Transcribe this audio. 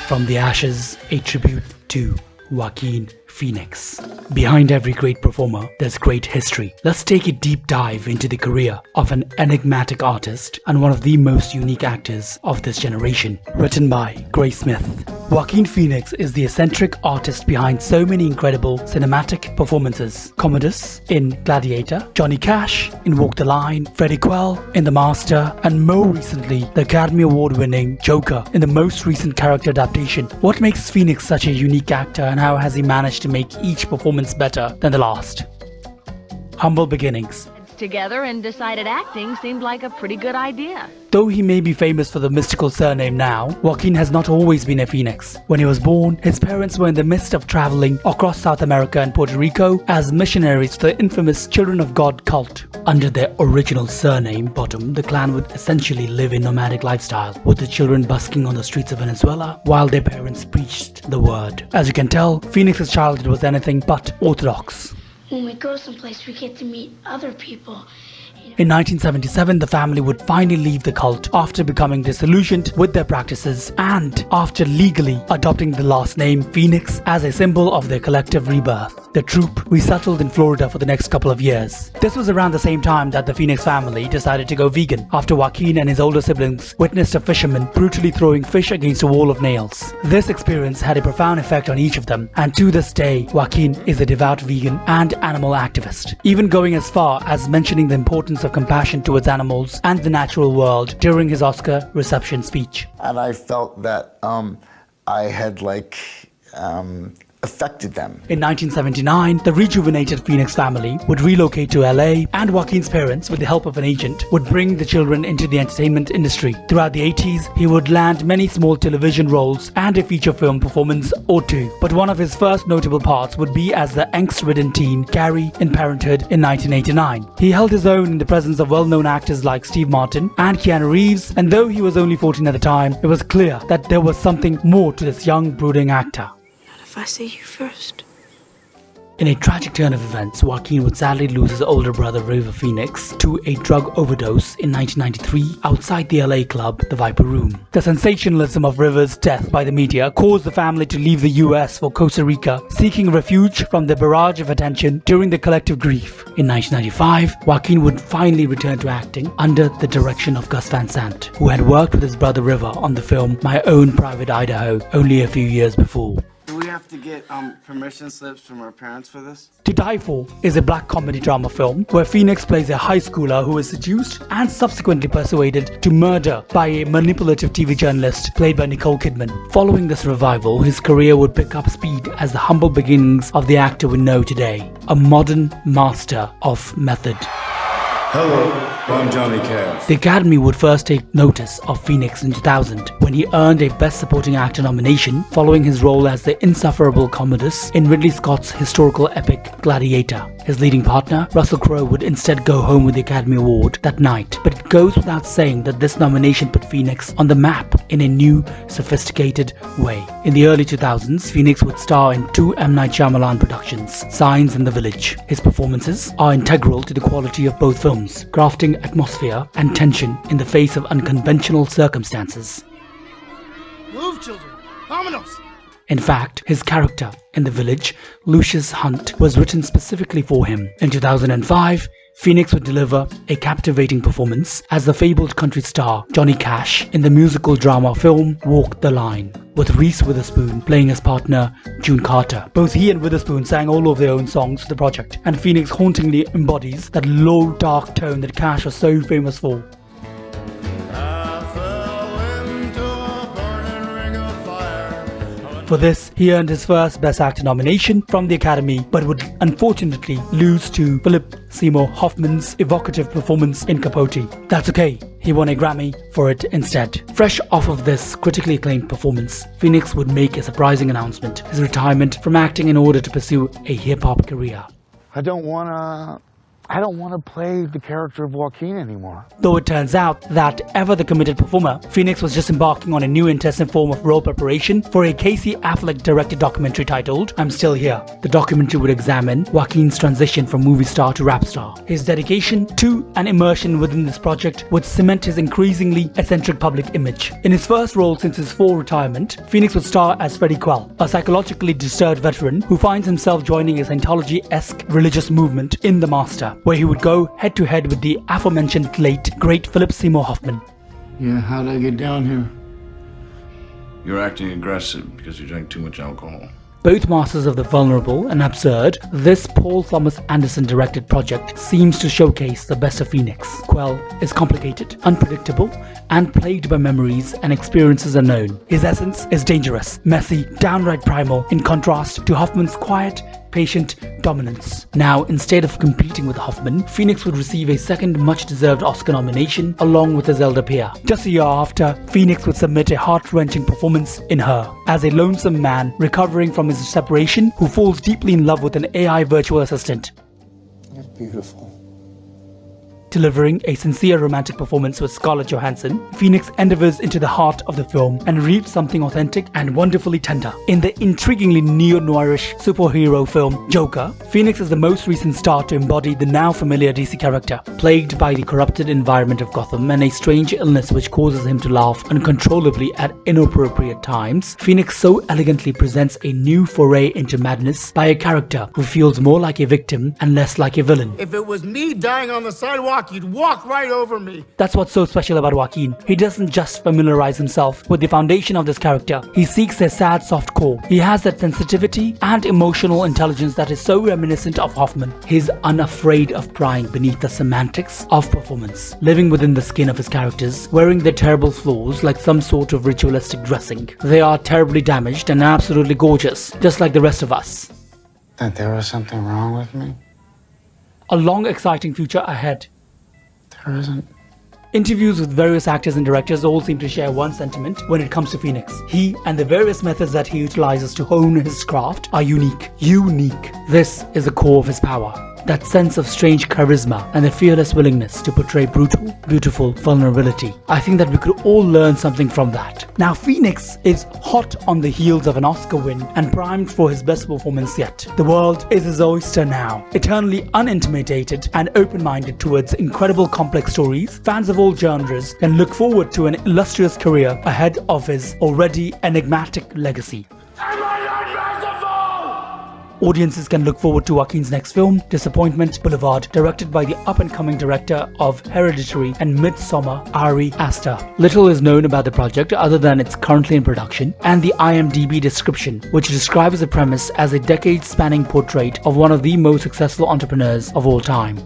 From the Ashes, a tribute to Joaquin Phoenix. Behind every great performer, there's great history. Let's take a deep dive into the career of an enigmatic artist and one of the most unique actors of this generation. Written by Grace Smith. Joaquin Phoenix is the eccentric artist behind so many incredible cinematic performances. Commodus in Gladiator, Johnny Cash in Walk the Line, Freddie Quell in The Master, and more recently, the Academy Award-winning Joker in the most recent character adaptation. What makes Phoenix such a unique actor, and how has he managed to make each performance better than the last? Humble beginnings. Together and decided acting seemed like a pretty good idea. Though he may be famous for the mystical surname now, Joaquin has not always been a phoenix. When he was born, his parents were in the midst of traveling across South America and Puerto Rico as missionaries to the infamous Children of God cult. Under their original surname, Bottom, the clan would essentially live a nomadic lifestyle, with the children busking on the streets of Venezuela while their parents preached the word. As you can tell, Phoenix's childhood was anything but orthodox. When we go someplace, we get to meet other people. In 1977, the family would finally leave the cult after becoming disillusioned with their practices and after legally adopting the last name Phoenix as a symbol of their collective rebirth. The troupe resettled in Florida for the next couple of years. This was around the same time that the Phoenix family decided to go vegan after Joaquin and his older siblings witnessed a fisherman brutally throwing fish against a wall of nails. This experience had a profound effect on each of them, and to this day, Joaquin is a devout vegan and animal activist, even going as far as mentioning the importance of compassion towards animals and the natural world during his Oscar reception speech. And I felt that I had affected them. In 1979, the rejuvenated Phoenix family would relocate to LA, and Joaquin's parents, with the help of an agent, would bring the children into the entertainment industry. Throughout the 80s, he would land many small television roles and a feature film performance or two. But one of his first notable parts would be as the angst-ridden teen Gary in Parenthood in 1989. He held his own in the presence of well-known actors like Steve Martin and Keanu Reeves, and though he was only 14 at the time, it was clear that there was something more to this young, brooding actor. If I say you first. In a tragic turn of events, Joaquin would sadly lose his older brother River Phoenix to a drug overdose in 1993 outside the LA club, the Viper Room. The sensationalism of River's death by the media caused the family to leave the US for Costa Rica, seeking refuge from the barrage of attention during the collective grief. In 1995, Joaquin would finally return to acting under the direction of Gus Van Sant, who had worked with his brother River on the film My Own Private Idaho only a few years before. Do we have to get permission slips from our parents for this? To Die For is a black comedy drama film where Phoenix plays a high schooler who is seduced and subsequently persuaded to murder by a manipulative TV journalist played by Nicole Kidman. Following this revival, his career would pick up speed as the humble beginnings of the actor we know today, a modern master of method. Hello, I'm Johnny Cash. The Academy would first take notice of Phoenix in 2000 when he earned a Best Supporting Actor nomination following his role as the insufferable Commodus in Ridley Scott's historical epic Gladiator. His leading partner, Russell Crowe, would instead go home with the Academy Award that night, but it goes without saying that this nomination put Phoenix on the map in a new, sophisticated way. In the early 2000s, Phoenix would star in two M. Night Shyamalan productions, Signs and The Village. His performances are integral to the quality of both films, crafting atmosphere and tension in the face of unconventional circumstances. Move, children! Vámonos! In fact, his character in The Village, Lucius Hunt, was written specifically for him. In 2005, Phoenix would deliver a captivating performance as the fabled country star Johnny Cash in the musical drama film Walk the Line, with Reese Witherspoon playing his partner June Carter. Both he and Witherspoon sang all of their own songs for the project, and Phoenix hauntingly embodies that low, dark tone that Cash was so famous for. For this, he earned his first Best Actor nomination from the Academy, but would unfortunately lose to Philip Seymour Hoffman's evocative performance in Capote. That's okay, he won a Grammy for it instead. Fresh off of this critically acclaimed performance, Phoenix would make a surprising announcement: his retirement from acting in order to pursue a hip-hop career. I don't want to play the character of Joaquin anymore. Though it turns out that ever the committed performer, Phoenix was just embarking on a new intensive form of role preparation for a Casey Affleck directed documentary titled I'm Still Here. The documentary would examine Joaquin's transition from movie star to rap star. His dedication to and immersion within this project would cement his increasingly eccentric public image. In his first role since his full retirement, Phoenix would star as Freddie Quell, a psychologically disturbed veteran who finds himself joining a Scientology-esque religious movement in The Master, where he would go head-to-head with the aforementioned late, great Philip Seymour Hoffman. Yeah, how'd I get down here? You're acting aggressive because you drank too much alcohol. Both masters of the vulnerable and absurd, this Paul Thomas Anderson directed project seems to showcase the best of Phoenix. Quell is complicated, unpredictable, and plagued by memories and experiences unknown. His essence is dangerous, messy, downright primal, in contrast to Hoffman's quiet, patient dominance. Now, instead of competing with Hoffman, Phoenix would receive a second much-deserved Oscar nomination along with his elder peer. Just a year after, Phoenix would submit a heart-wrenching performance in Her, as a lonesome man recovering from his separation who falls deeply in love with an AI virtual assistant. You're beautiful. Delivering a sincere romantic performance with Scarlett Johansson, Phoenix endeavors into the heart of the film and reaps something authentic and wonderfully tender. In the intriguingly neo-noirish superhero film Joker, Phoenix is the most recent star to embody the now familiar DC character. Plagued by the corrupted environment of Gotham and a strange illness which causes him to laugh uncontrollably at inappropriate times, Phoenix so elegantly presents a new foray into madness by a character who feels more like a victim and less like a villain. If it was me dying on the sidewalk, you'd walk right over me. That's what's so special about Joaquin. He doesn't just familiarize himself with the foundation of this character. He seeks a sad, soft core. He has that sensitivity and emotional intelligence that is so reminiscent of Hoffman. He's unafraid of prying beneath the semantics of performance, living within the skin of his characters, wearing their terrible flaws like some sort of ritualistic dressing. They are terribly damaged and absolutely gorgeous, just like the rest of us. That there was something wrong with me? A long, exciting future ahead. There isn't. Interviews with various actors and directors all seem to share one sentiment when it comes to Phoenix. He and the various methods that he utilizes to hone his craft are unique. Unique. This is the core of his power. That sense of strange charisma and the fearless willingness to portray brutal, beautiful vulnerability. I think that we could all learn something from that. Now, Phoenix is hot on the heels of an Oscar win and primed for his best performance yet. The world is his oyster now. Eternally unintimidated and open-minded towards incredible complex stories, fans of all genres can look forward to an illustrious career ahead of his already enigmatic legacy. Audiences can look forward to Joaquin's next film, Disappointment Boulevard, directed by the up-and-coming director of Hereditary and Midsommar, Ari Aster. Little is known about the project other than it's currently in production, and the IMDb description, which describes the premise as a decade-spanning portrait of one of the most successful entrepreneurs of all time.